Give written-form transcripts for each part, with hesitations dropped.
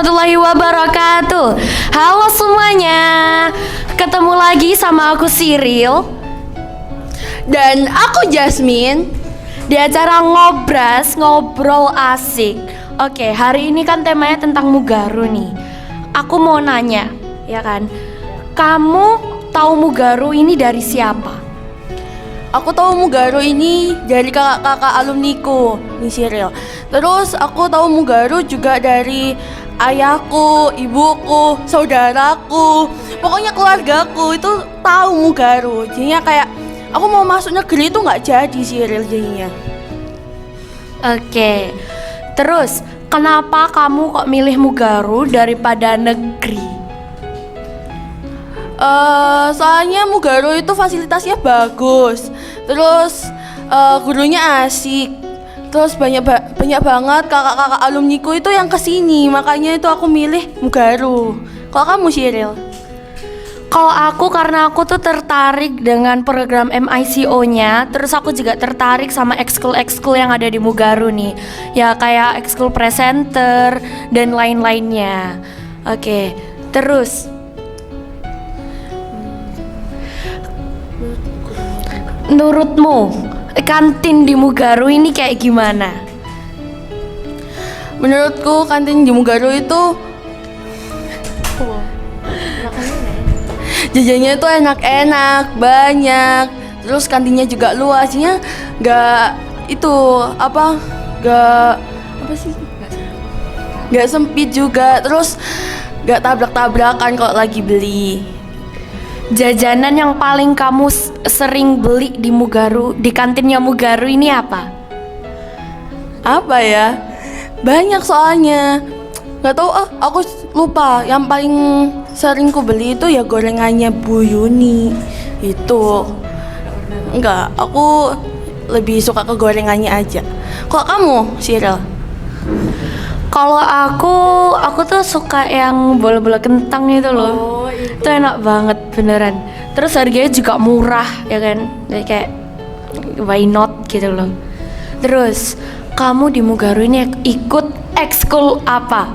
warahmatullahi wabarakatuh. Halo semuanya, ketemu lagi sama aku Cyril dan aku Jasmine di acara Ngobras, ngobrol asik. Oke, hari ini kan temanya tentang Mugaru nih. Aku mau nanya, ya kan, kamu tahu Mugaru ini dari siapa? Aku tahu Mugaru ini dari kakak-kakak alumniku di Cyril. Terus aku tahu Mugaru juga dari ayahku, ibuku, saudaraku, pokoknya keluargaku itu tahu Mugaru. Jadinya kayak aku mau masuk negeri itu nggak jadi Cyril jadinya. Oke, terus kenapa kamu kok milih Mugaru daripada negeri? Soalnya Mugaru itu fasilitasnya bagus, terus gurunya asik, terus banyak banget kakak-kakak alumniku itu yang kesini, makanya itu aku milih Mugaru. Kalau kamu Cyril? Kalau aku karena aku tuh tertarik dengan program MICO-nya, terus aku juga tertarik sama ekskul-ekskul yang ada di Mugaru nih. Ya kayak ekskul presenter dan lain-lainnya. Oke, terus menurutmu kantin di Mugaru ini kayak gimana? Menurutku kantin di Mugaru itu jajannya itu enak-enak, banyak. Terus kantinnya juga luasnya, nggak sempit juga. Terus nggak tabrak-tabrakan kalau lagi beli. Jajanan yang paling kamu sering beli di Mugaru, di kantinnya Mugaru ini apa? Apa ya? Banyak soalnya. Nggak tahu, aku lupa. Yang paling sering ku beli itu ya gorengannya Bu Yuni. Itu. Enggak, aku lebih suka ke gorengannya aja. Kok kamu, Cyril? Kalau aku tuh suka yang bola-bola kentang itu loh. Itu enak banget beneran. Terus harganya juga murah ya kan. Jadi kayak why not gitu loh. Terus kamu di Mugaru ini ikut ekskul apa?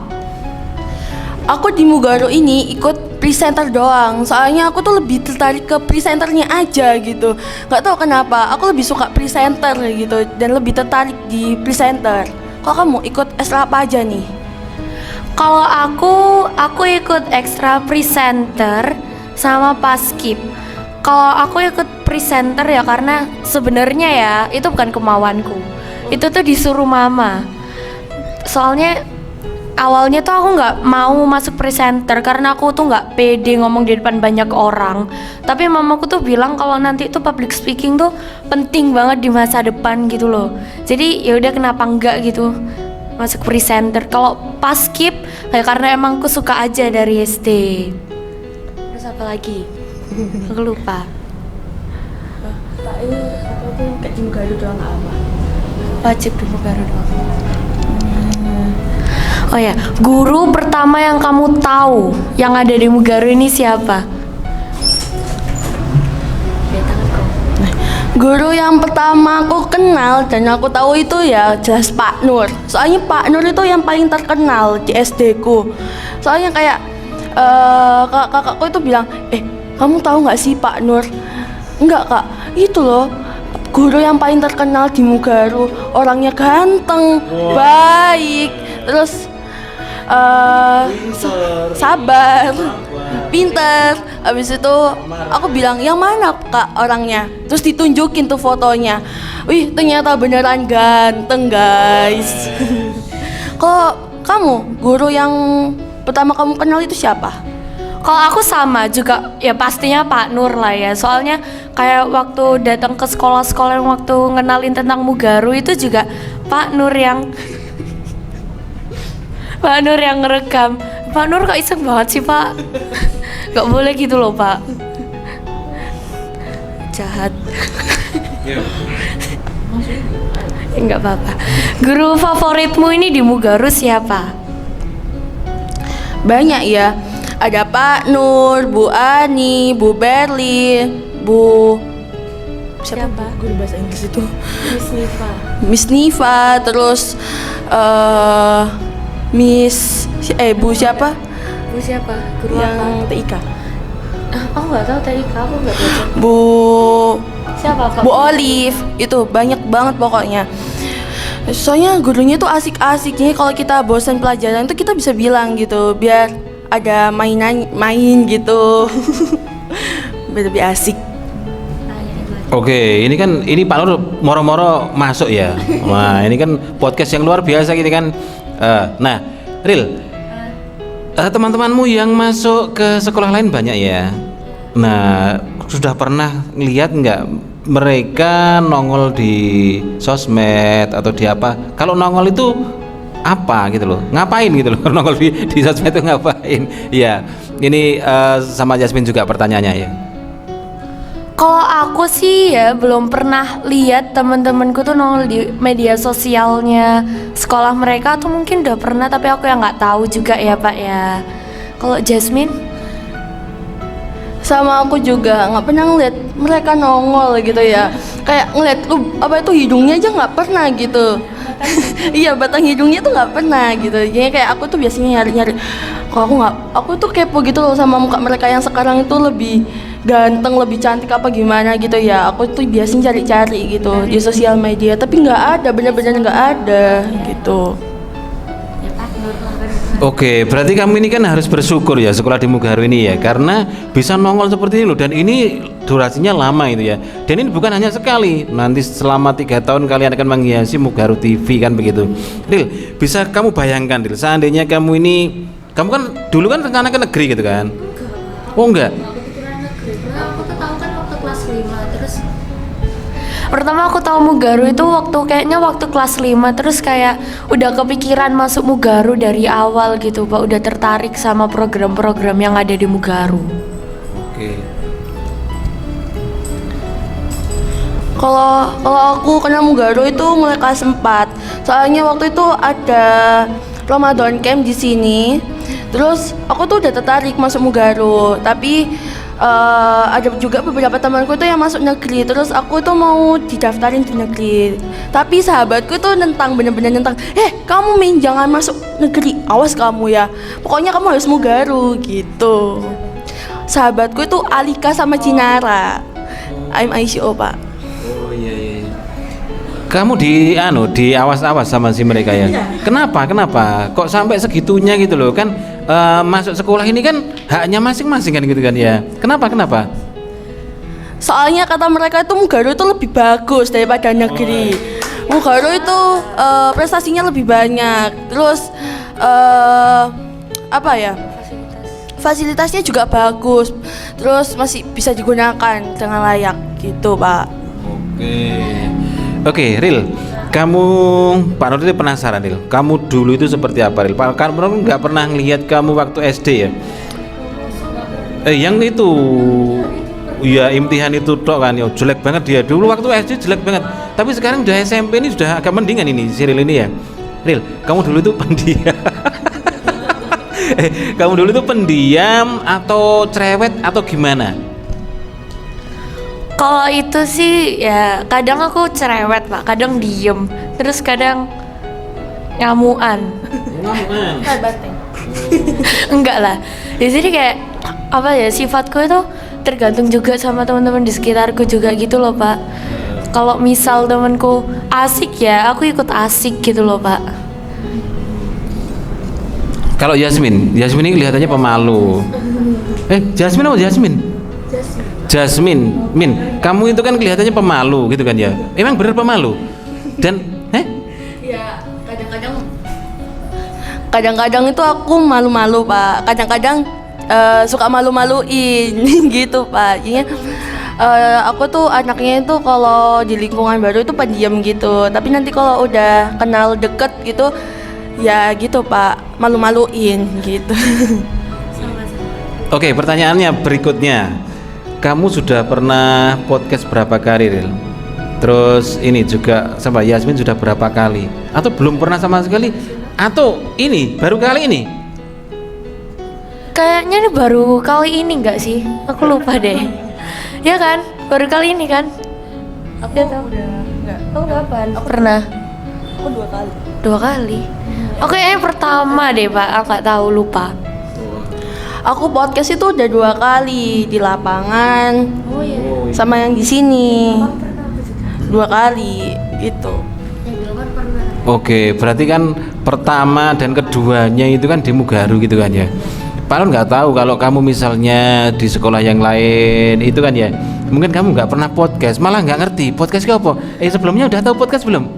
Aku di Mugaru ini ikut presenter doang. Soalnya aku tuh lebih tertarik ke presenternya aja gitu. Gak tahu kenapa, aku lebih suka presenter gitu dan lebih tertarik di presenter. Kalau kamu ikut ekstra apa aja nih? Kalau aku ikut ekstra presenter sama paskib. Kalau aku ikut presenter ya karena sebenarnya ya itu bukan kemauanku. Itu tuh disuruh mama. Soalnya awalnya tuh aku nggak mau masuk presenter karena aku tuh nggak pede ngomong di depan banyak orang. Tapi mamaku tuh bilang kalau nanti itu public speaking tuh penting banget di masa depan gitu loh. Jadi ya udah kenapa enggak gitu masuk presenter. Kalau paskib ya karena emang aku suka aja dari SD. Terus apa lagi? Aku lupa. Pak ini apa tuh kayak di Mugaru doang apa? Wajib di Mugaru doang. Oh ya, guru pertama yang kamu tahu yang ada di Mugaru ini siapa? Guru yang pertama aku kenal dan aku tahu itu ya jelas Pak Nur. Soalnya Pak Nur itu yang paling terkenal di SD ku. Soalnya kayak kakakku itu bilang, kamu tahu nggak sih Pak Nur? Enggak kak, itu loh guru yang paling terkenal di Mugaru. Orangnya ganteng, baik, terus sabar, pinter. Habis itu aku bilang yang mana kak orangnya, terus ditunjukin tuh fotonya. Wih ternyata beneran ganteng guys. Kok kamu guru yang pertama kamu kenal itu siapa? Kalau aku sama juga ya pastinya Pak Nur lah ya. Soalnya kayak waktu datang ke sekolah-sekolah yang waktu ngenalin tentang Mugaru itu juga Pak Nur yang Pak Nur yang ngerekam. Pak Nur kok iseng banget sih Pak? Gak boleh gitu loh Pak. Jahat. Enggak apa-apa. Guru favoritmu ini di Mugaru siapa? Banyak ya. Ada Pak Nur, Bu Ani, Bu Berli, Bu siapa? Guru bahasa Inggris itu? Miss Nifa. Miss Nifa, terus Bu siapa? Bu siapa? Guru Yang apa? TIK. Aku nggak tahu TIK, aku nggak belajar. Bu Siapa Kak? Bu Olive itu banyak banget pokoknya. Soalnya gurunya tuh asik-asik. Jadi kalau kita bosan pelajaran tuh kita bisa bilang gitu biar ada main gitu. Biar lebih asik. Oke, ini Pak Nur moro-moro masuk ya. Wah, ini kan podcast yang luar biasa gini kan. Nah, Ril, teman-temanmu yang masuk ke sekolah lain banyak ya. Nah, sudah pernah ngelihat nggak mereka nongol di sosmed atau di apa? Kalau nongol itu apa gitu loh? Ngapain gitu loh? Nongol di sosmed itu ngapain? Iya, ini sama Jasmine juga pertanyaannya ya. Kalau aku sih ya belum pernah lihat teman-temanku tuh nongol di media sosialnya sekolah mereka, atau mungkin udah pernah tapi aku yang nggak tahu juga ya Pak ya. Kalau Jasmine? Sama aku juga nggak pernah ngeliat mereka nongol gitu ya. Kayak ngeliat apa itu hidungnya aja nggak pernah gitu. Iya, batang hidungnya tuh nggak pernah gitu. Jadi kayak aku tuh biasanya nyari-nyari. Aku tuh kepo gitu loh sama muka mereka yang sekarang itu lebih ganteng, lebih cantik apa gimana gitu ya. Aku tuh biasanya cari-cari gitu di sosial media, tapi nggak ada, benar-benar nggak ada gitu. Oke, berarti kamu ini kan harus bersyukur ya sekolah di Mugaru ini ya, karena bisa nongol seperti ini loh, dan ini durasinya lama itu ya. Dan ini bukan hanya sekali, nanti selama 3 tahun kalian akan menghiasi Mugaru TV kan begitu. Ril, bisa kamu bayangkan Ril, seandainya kamu kan dulu kan rencana ke negeri gitu kan? Oh enggak? Aku tuh tahu kan waktu kelas 5 terus pertama aku tahu Mugaru itu waktu kelas 5, terus kayak udah kepikiran masuk Mugaru dari awal gitu Pak, udah tertarik sama program-program yang ada di Mugaru. Oke. Kalau aku kenal Mugaru itu mulai kelas 4. Soalnya waktu itu ada Ramadan camp di sini. Terus aku tuh udah tertarik masuk Mugaru, tapi ada juga beberapa temanku tuh yang masuk negeri. Terus aku tuh mau didaftarin di negeri, tapi sahabatku tuh bener-bener nentang. Kamu jangan masuk negeri, awas kamu ya. Pokoknya kamu harus Mugaru gitu. Sahabatku itu Alika sama Cinara. I'm ICO Pak. Oh iya. Kamu di awas-awas sama si mereka ya. Kenapa? Kok sampai segitunya gitu loh kan? Masuk sekolah ini kan haknya masing-masing kan gitu kan ya. Kenapa? Soalnya kata mereka itu Mugaru itu lebih bagus daripada negeri. Mugaru itu prestasinya lebih banyak. Terus fasilitasnya juga bagus. Terus masih bisa digunakan dengan layak gitu Pak. Oke, Ril, kamu Pak Nur itu penasaran Ril, kamu dulu itu seperti apa Ril? Pak Nur nggak pernah ngelihat kamu waktu SD ya? Yang itu, ya imtihan itu tok kan, ya jelek banget dia dulu waktu SD jelek banget. Tapi sekarang udah SMP ini sudah agak mendingan ini si Ril ini ya. Ril, kamu dulu itu pendiam. Kamu dulu itu pendiam atau cerewet atau gimana? Kalau itu sih ya kadang aku cerewet Pak, kadang diem, terus kadang ngamuan. Enggak lah. Di sini kayak apa ya, sifatku itu tergantung juga sama teman-teman di sekitarku juga gitu loh Pak. Kalau misal temanku asik ya aku ikut asik gitu loh Pak. Kalau Jasmine ini kelihatannya pemalu. Jasmine apa Jasmine? Jasmine, Min, kamu itu kan kelihatannya pemalu gitu kan ya? Emang bener pemalu? Dan, Ya, kadang-kadang itu aku malu-malu Pak. Kadang-kadang suka malu-maluin gitu Pak. Jadi aku tuh anaknya itu kalau di lingkungan baru itu pendiam gitu. Tapi nanti kalau udah kenal deket gitu, ya gitu Pak, malu-maluin gitu. Oke, pertanyaannya berikutnya. Kamu sudah pernah podcast berapa kali, Ril? Terus ini juga sama Yasmin sudah berapa kali? Atau belum pernah sama sekali? Atau ini baru kali ini? Kayaknya ini baru kali ini enggak sih? Aku lupa deh. Ya kan? Baru kali ini kan? Aku Ya, tahu. udah enggak. Oh kapan? Pernah? Aku 2 kali. 2 kali. Oke, yang pertama deh Pak, aku nggak tahu, lupa. Aku podcast itu udah 2 kali di lapangan. Oh iya. Sama yang di sini. 2 kali gitu. Oke, berarti kan pertama dan keduanya itu kan di Mugaru gitu kan ya. Padahal nggak tahu kalau kamu misalnya di sekolah yang lain itu kan ya, mungkin kamu nggak pernah podcast, malah nggak ngerti podcast itu apa. Sebelumnya udah tahu podcast belum?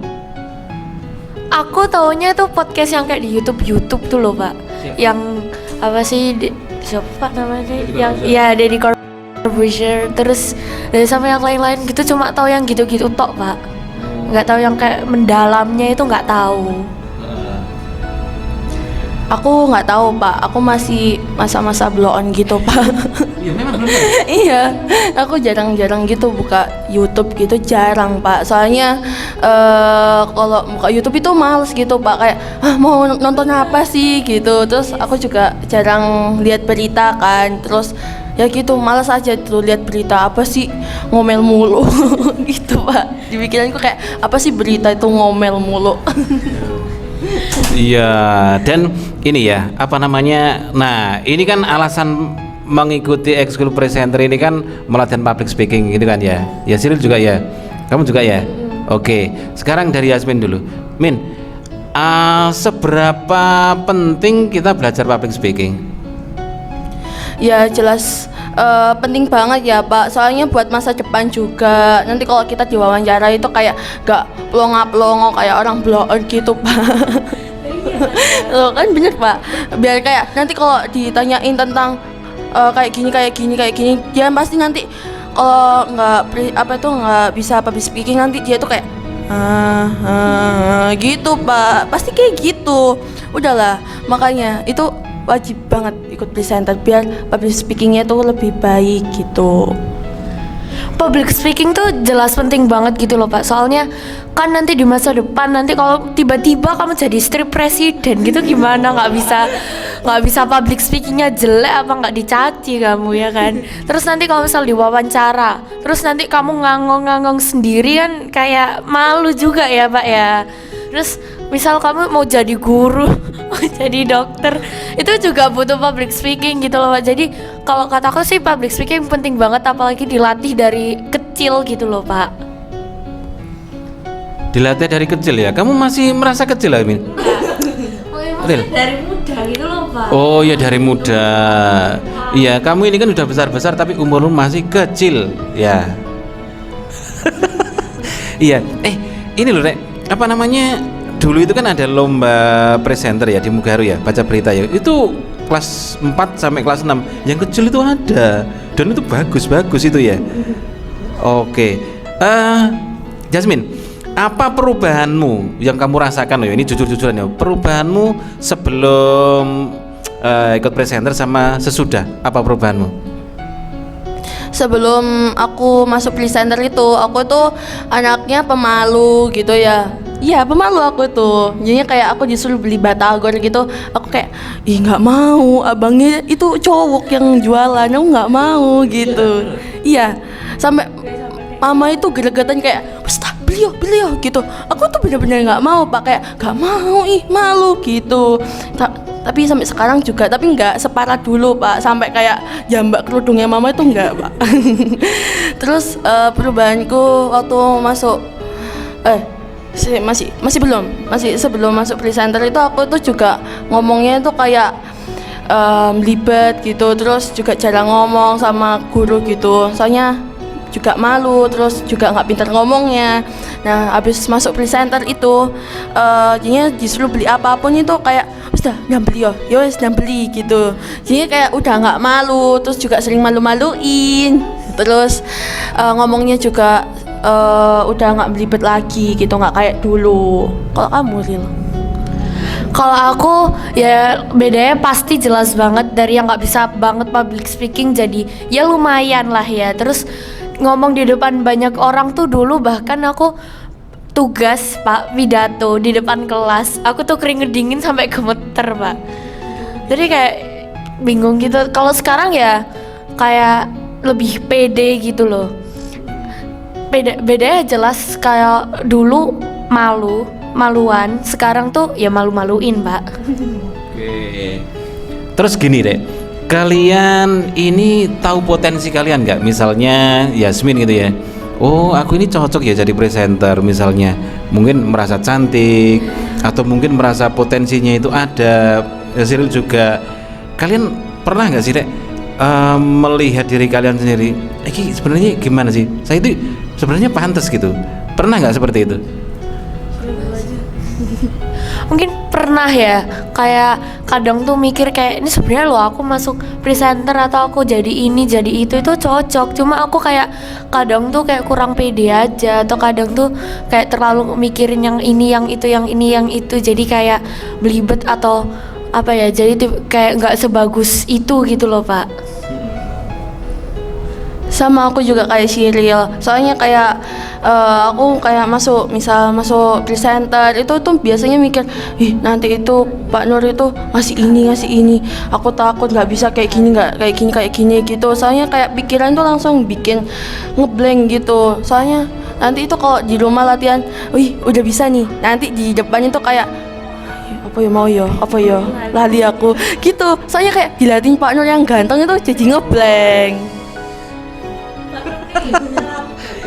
Aku taunya tuh podcast yang kayak di YouTube tuh loh Pak. Yang apa sih? Siapa namanya? Yang ya Deddy Corbuzier, terus dari sama yang lain-lain gitu, cuma tahu yang gitu-gitu tok Pak. Nggak tahu yang kayak mendalamnya itu nggak tahu. Aku nggak tahu Pak, aku masih masa-masa blow on gitu Pak. Iya memang belum. Iya, aku jarang-jarang gitu buka YouTube gitu, jarang Pak. Soalnya kalau buka YouTube itu males gitu Pak, kayak mau nonton apa sih gitu. Terus aku juga jarang lihat berita kan. Terus ya gitu, malas aja tuh lihat berita, apa sih ngomel mulu gitu Pak. Di pikiranku kayak apa sih berita itu ngomel mulu. Iya, dan ini ya, apa namanya? Nah, ini kan alasan mengikuti ekskul presenter ini kan melatihan public speaking gitu kan ya. Ya Cyril juga ya. Kamu juga ya? Oke, sekarang dari Yasmin dulu. Min, seberapa penting kita belajar public speaking? Ya jelas penting banget ya Pak, soalnya buat masa depan juga. Nanti kalau kita diwawancara itu kayak gak pelongo-pelongo kayak orang blower gitu Pak. Loh kan bener Pak, biar kayak nanti kalau ditanyain tentang kayak gini, dia pasti nanti kalau nggak bisa public speaking, nanti dia tuh kayak gitu Pak, pasti kayak gitu. Udahlah, makanya itu wajib banget ikut presenter biar public speakingnya tuh lebih baik gitu. Public speaking tuh jelas penting banget gitu loh Pak. Soalnya kan nanti di masa depan, nanti kalau tiba-tiba kamu jadi istri presiden gitu gimana, nggak bisa public speakingnya jelek, apa nggak dicaci kamu ya kan. Terus nanti kalau misal diwawancara, terus nanti kamu ngangong-ngangong sendiri kan kayak malu juga ya Pak ya. Terus misal kamu mau jadi guru, mau jadi dokter, itu juga butuh public speaking gitu loh Pak. Jadi kalau kataku sih public speaking penting banget, apalagi dilatih dari kecil gitu loh Pak. Dilatih dari kecil ya? Kamu masih merasa kecil ya, Min? Real? Dari muda gitu loh Pak. Oh ya dari muda. Iya, kamu ini kan udah besar-besar tapi umurmu masih kecil ya. Iya, ini loh Rek, apa namanya? Dulu itu kan ada lomba presenter ya di Mugaru ya, baca berita ya. Itu kelas 4 sampai kelas 6. Yang kecil itu ada. Dan itu bagus-bagus itu ya. Oke. Jasmine, apa perubahanmu yang kamu rasakan loh? Ini jujur-jujuran ya. Perubahanmu sebelum ikut presenter sama sesudah, apa perubahanmu? Sebelum aku masuk presenter itu, aku tuh anaknya pemalu gitu ya. Iya pemalu aku tuh, jadinya kayak aku disuruh beli batagor gitu, aku kayak ih nggak mau, abangnya itu cowok yang jualan, aku nggak mau gitu. Iya, sampai mama itu gregetan kayak Ustaz beli yo gitu. Aku tuh bener-bener nggak mau Pak, kayak nggak mau, ih malu gitu. Tapi sampai sekarang juga, tapi nggak separah dulu Pak, sampai kayak jambak kerudungnya mama itu nggak Pak. Terus perubahanku waktu masuk masih sebelum masuk presenter itu, aku tuh juga ngomongnya tuh kayak libet gitu, terus juga jarang ngomong sama guru gitu, soalnya juga malu, terus juga nggak pintar ngomongnya. Nah habis masuk presenter itu jadinya disuruh beli apapun itu kayak udah nyambeli yo wes nyambeli gitu, jadinya kayak udah nggak malu, terus juga sering malu-maluin, terus ngomongnya juga udah nggak belibet lagi gitu, nggak kayak dulu. Kalau kamu Ril? Kalau aku ya bedanya pasti jelas banget, dari yang nggak bisa banget public speaking jadi ya lumayan lah ya. Terus ngomong di depan banyak orang tuh dulu, bahkan aku tugas Pak pidato di depan kelas, aku tuh keringet dingin sampai gemeter Pak. Jadi kayak bingung gitu. Kalau sekarang ya kayak lebih pede gitu loh. Bedanya jelas, kayak dulu malu-maluan, sekarang tuh ya malu-maluin, Pak. Oke. Terus gini deh, kalian ini tahu potensi kalian nggak? Misalnya Yasmin gitu ya. Oh, aku ini cocok ya jadi presenter misalnya. Mungkin merasa cantik atau mungkin merasa potensinya itu ada. Cyril juga. Kalian pernah nggak sih dek melihat diri kalian sendiri? Ini sebenarnya gimana sih? Saya itu sebenarnya pantas gitu. Pernah nggak seperti itu? Mungkin pernah ya, kayak kadang tuh mikir kayak ini sebenarnya loh aku masuk presenter atau aku jadi ini jadi itu cocok, cuma aku kayak kadang tuh kayak kurang pede aja, atau kadang tuh kayak terlalu mikirin yang ini yang itu yang ini yang itu, jadi kayak belibet atau apa ya, jadi kayak nggak sebagus itu gitu loh Pak. Sama aku juga kayak Cyril, soalnya kayak aku kayak masuk presenter itu tuh biasanya mikir, ih nanti itu Pak Nur itu ngasih ini, aku takut nggak bisa kayak gini gitu, soalnya kayak pikiran tuh langsung bikin ngeblank gitu, soalnya nanti itu kalau di rumah latihan, wih udah bisa nih, nanti di depan itu kayak apa ya lali aku gitu, soalnya kayak dilatih Pak Nur yang ganteng itu jadi ngeblank.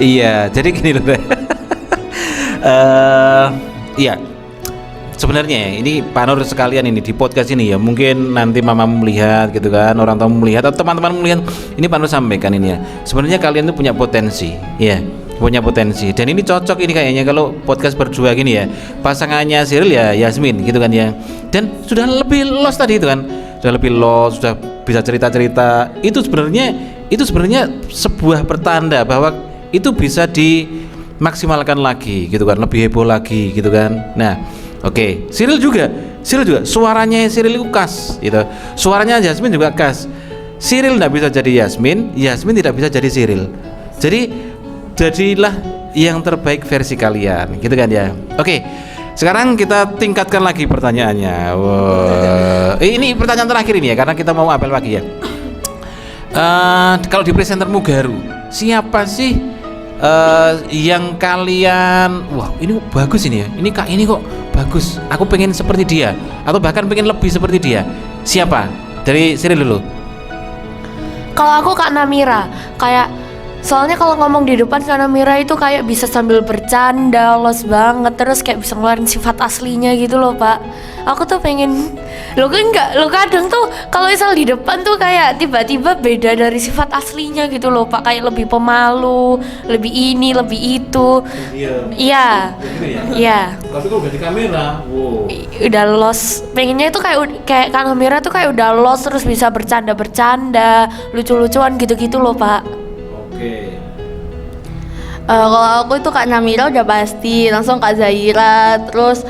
Iya, jadi gini loh. Iya, sebenarnya ini Pak Nur sekalian ini di podcast ini ya, mungkin nanti mama melihat gitu kan, orang tua melihat atau teman-teman melihat, ini Pak Nur sampaikan ini ya. Sebenarnya kalian tuh punya potensi, ya, punya potensi. Dan ini cocok ini kayaknya kalau podcast berdua gini ya. Pasangannya Cyril ya Yasmin gitu kan ya. Dan sudah lebih los tadi itu kan, sudah lebih los, sudah bisa cerita-cerita. Itu sebenarnya sebuah pertanda bahwa itu bisa dimaksimalkan lagi gitu kan, lebih heboh lagi gitu kan. Nah, oke. Cyril juga suaranya Cyril itu khas gitu. Suaranya Yasmin juga khas. Cyril tidak bisa jadi Yasmin tidak bisa jadi Cyril. Jadi jadilah yang terbaik versi kalian gitu kan ya. Oke. Sekarang kita tingkatkan lagi pertanyaannya. Wow. Ini pertanyaan terakhir ini ya, karena kita mau apel lagi ya. Kalau di presentermu Garu, siapa sih yang kalian, wah ini bagus ini ya, ini kok bagus, aku pengen seperti dia, atau bahkan pengen lebih seperti dia. Siapa? Dari Cyril dulu. Kalau aku Kak Namira, kayak soalnya kalau ngomong di depan Kak Namira itu kayak bisa sambil bercanda, los banget, terus kayak bisa ngeluarin sifat aslinya gitu loh Pak. Aku tuh pengen, lo kadang tuh kalau misal di depan tuh kayak tiba-tiba beda dari sifat aslinya gitu loh Pak, kayak lebih pemalu, lebih ini, lebih itu. Iya. Iya. Tapi kalau udah di kamera, wow. Udah los, pengennya itu kayak Kak Namira tuh kayak udah los, terus bisa bercanda, lucu-lucuan gitu-gitu loh Pak. Oke. Kalau aku itu Kak Namira udah pasti, langsung Kak Zaira, terus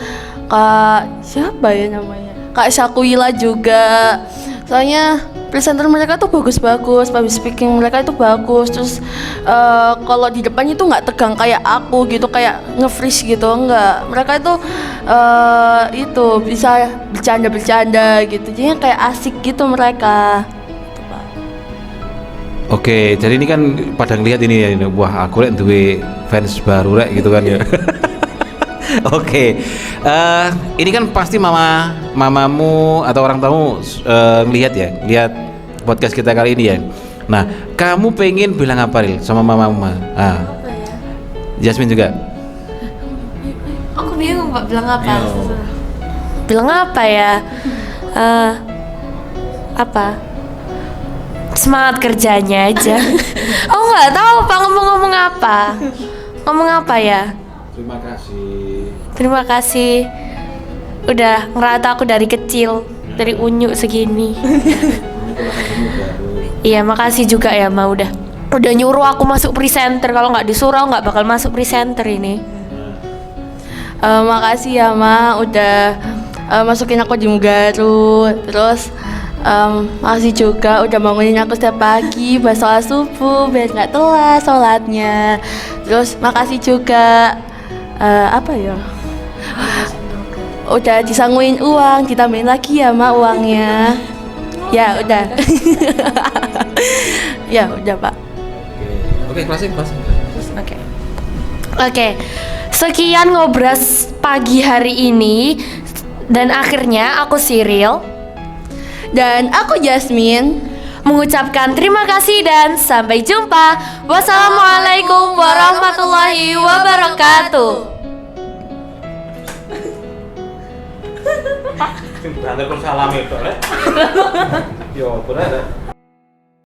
Kak siapa ya namanya? Kak Syakuila juga. Soalnya presenter mereka tuh bagus-bagus, public speaking mereka itu bagus. Terus kalau di depannya tuh nggak tegang kayak aku gitu, kayak nge-freeze gitu, enggak. Mereka itu bisa bercanda gitu. Jadi kayak asik gitu mereka. Oke, jadi ini kan pada ngelihat ini ya, wah aku lihat duwe fans baru rek gitu kan ya. Oke, ini kan pasti mamamu atau orang tamu ngelihat ya, lihat podcast kita kali ini ya. Nah, kamu pengen bilang apa Ril sama mamamu? Apa ya? Yasmin juga. Aku bingung Pak bilang apa. Bilang apa ya? Apa? Semangat kerjanya aja. Oh nggak tahu Pak ngomong apa. Ngomong apa ya? Terima kasih udah ngerata aku dari kecil, dari unyu segini. Iya makasih juga ya Ma udah nyuruh aku masuk presenter. Kalau nggak disuruh nggak bakal masuk presenter ini. Makasih ya Ma udah masukin aku di Mugaru. Terus makasih juga udah bangunin aku setiap pagi buat sholat subuh biar nggak telat sholatnya. Terus makasih juga apa ya? Udah disangguin uang, ditambahin lagi ya Ma uangnya. Ya udah. Ya udah Pak. Oke, closing. Oke. Sekian ngobras pagi hari ini. Dan akhirnya aku Cyril Dan aku Jasmine. mengucapkan terima kasih dan sampai jumpa. Wassalamualaikum warahmatullahi wabarakatuh. Sing banter kok salam itu, Rek. Yo, bener.